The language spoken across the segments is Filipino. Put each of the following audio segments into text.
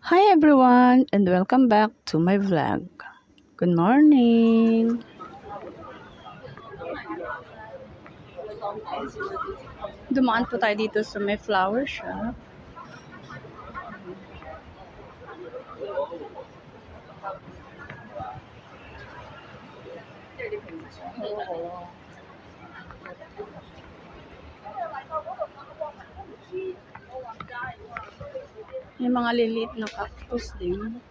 Hi everyone and welcome back to my vlog. Good morning. Dumaan po tayo dito sa may flower shop. May mga liliit na cactus din.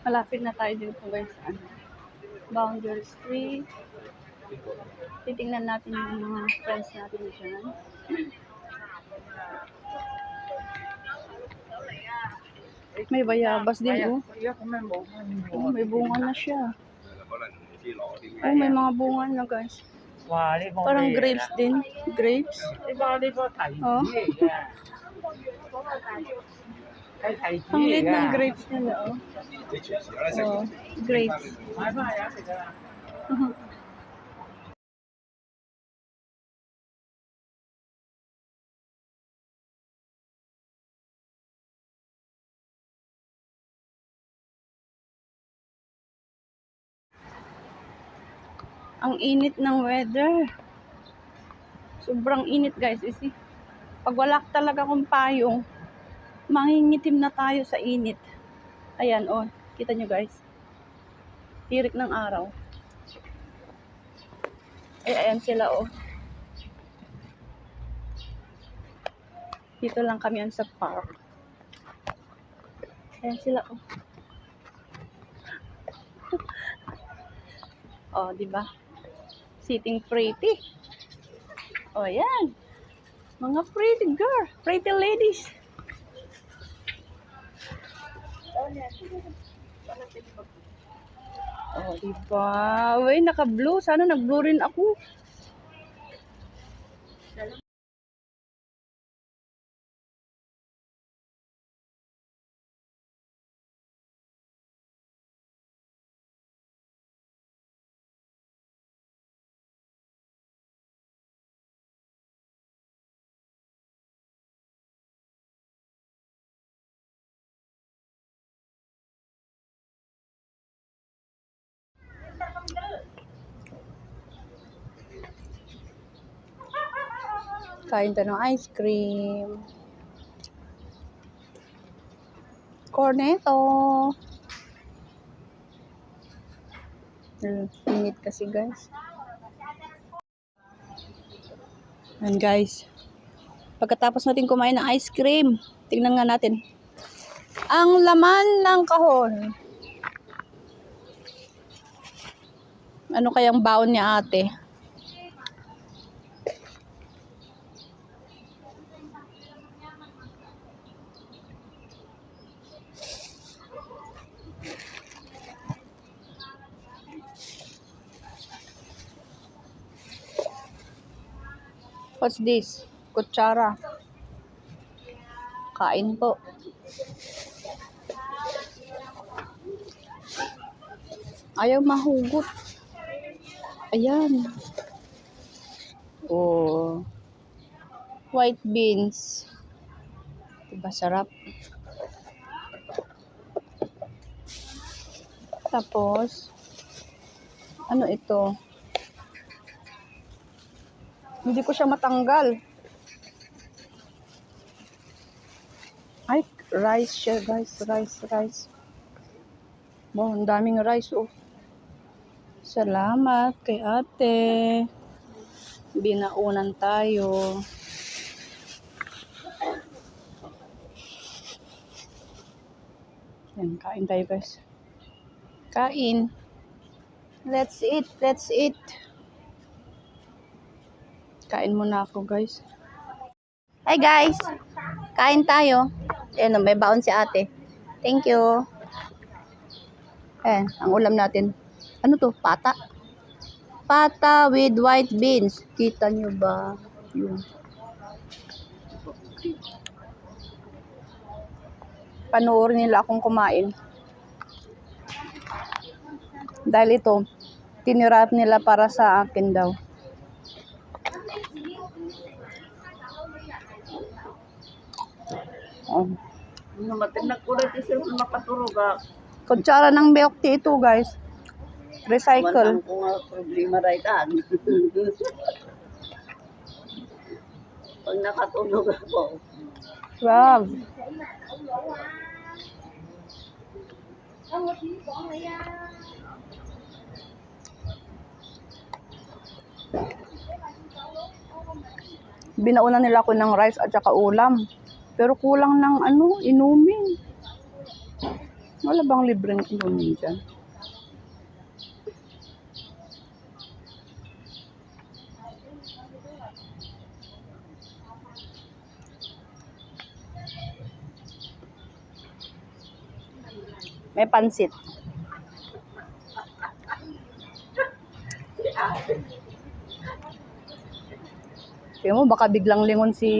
Malapit na tayo dito guys. Boundary Street. Titingnan natin yung mga friends natin dyan. May bayabas din oh. Oh, may bunga na siya. Oh, may mga bunga na guys. Parang grapes din. Grapes. Oh. Ang liit ng grapes nila oh. Oh, grapes. Ang init ng weather. Sobrang init guys. Isi, pag wala talaga akong payong, mangingitim na tayo sa init. Ayan oh. Kita nyo guys. Tirik ng araw. Ay, ayan sila oh. Dito lang kami sa park. Ayan sila oh. Oh, di ba? Sitting pretty. Oh, ayan. Mga pretty girl, pretty ladies. Oh, di ba? Uy, naka-blue. Sana nag-blue rin ako. Kain tayo ng ice cream. Cornetto. Init kasi guys. And guys, pagkatapos natin kumain ng ice cream, tingnan nga natin. Ang laman ng kahon. Ano kayang baon niya ate? What's this? Kutsara. Kain po. Ayaw mahugot. Ayan. Oh. White beans. Diba sarap? Tapos, ano ito? Hindi ko siya matanggal. Ay, rice siya guys. Rice. Wow, ang daming rice oh. Salamat kay ate. Binaunan tayo. Yan, kain tayo guys. Kain. Let's eat. Kain muna ako guys. Hi guys. Kain tayo. Ayan, may baon si ate. Thank you. Ayan, ang ulam natin. Ano to? Pata. Pata with white beans. Kita nyo ba? Yun. Panoorin nila akong kumain. Dahil ito, tinira nila para sa akin daw. Oh. Matinag ko rin kasi makaturog ah. Kutsara ng milk tea ito, guys. Recycle. Manang ko nga problema rin yan. Pag nakatulog ako. Wow. Binauna nila ako ng rice at saka ulam. Pero kulang ng inumin. Wala bang libreng inumin dyan? May pansit. Kaya mo, baka biglang lingon si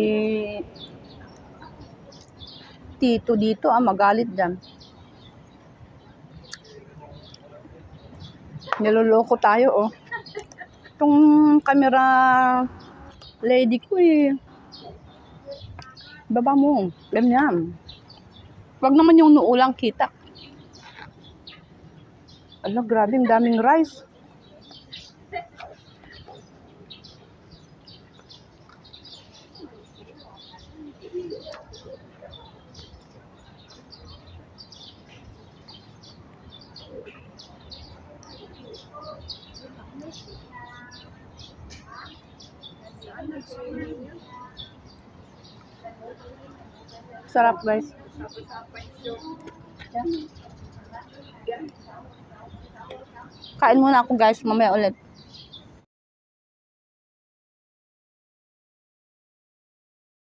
Tito dito, magalit dyan. Niloloko tayo, oh. Itong camera lady ko, baba mo. Ganyan. Wag naman yung noo lang kita. Ala, grabe, ang daming rice. Sarap, guys. Kain muna ako, guys. Mamaya ulit.